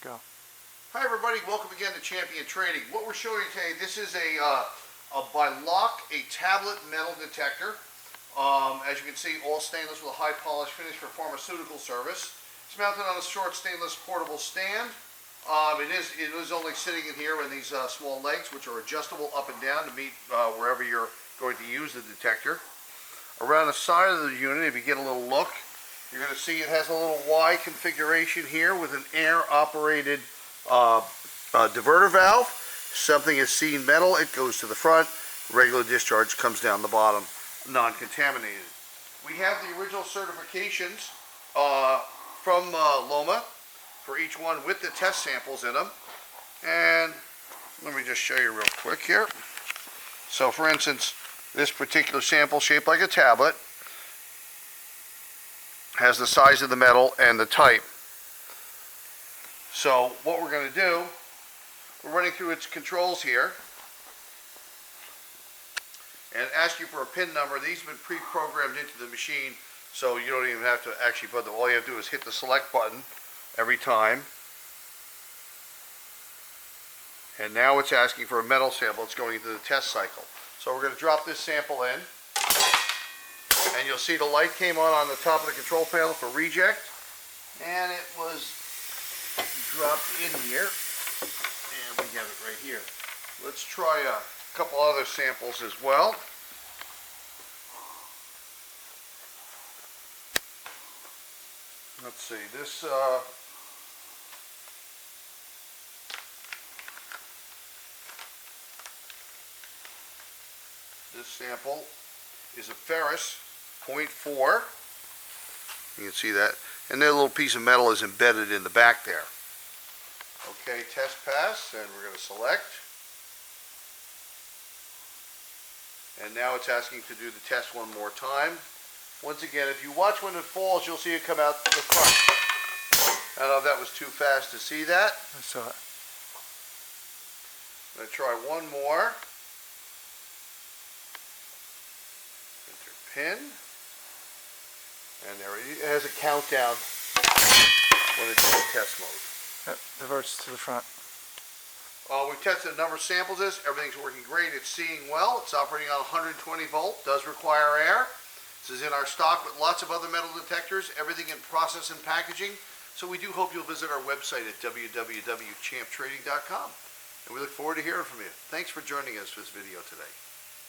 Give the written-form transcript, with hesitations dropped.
Go. Hi everybody, welcome again to Champion Trading. What we're showing you today, this is by Lock, a tablet metal detector. As you can see, all stainless with a high polish finish for pharmaceutical service. It's mounted on a short stainless portable stand. It is only sitting in here in these small legs, which are adjustable up and down to meet wherever you're going to use the detector. Around the side of the unit, if you get a little look, you're going to see it has a little Y configuration here with an air-operated diverter valve. Something is seen metal, it goes to the front. Regular discharge comes down the bottom, non-contaminated. We have the original certifications from Loma for each one with the test samples in them. And let me just show you real quick here. So for instance, this particular sample, shaped like a tablet, has the size of the metal and the type. So what we're going to do, we're running through its controls here and ask you for a pin number. These have been pre-programmed into the machine, so you don't even have to actually put them. All you have to do is hit the select button every time. And now it's asking for a metal sample. It's going into the test cycle. So we're going to drop this sample in. And you'll see the light came on the top of the control panel for reject. And it was dropped in here. And we have it right here. Let's try a couple other samples as well. Let's see, this sample is a ferrous 0.4. You can see that. And that little piece of metal is embedded in the back there. Okay, test pass, and we're going to select. And now it's asking to do the test one more time. Once again, if you watch when it falls, you'll see it come out the front. I don't know if that was too fast to see that. I saw it. I'm going to try one more. Enter pin. And there it has a countdown when it's in test mode. It diverts to the front. We've tested a number of samples. Everything's working great. It's seeing well. It's operating on 120 volt. Does require air. This is in our stock with lots of other metal detectors. Everything in process and packaging. So we do hope you'll visit our website at www.champtrading.com. And we look forward to hearing from you. Thanks for joining us for this video today.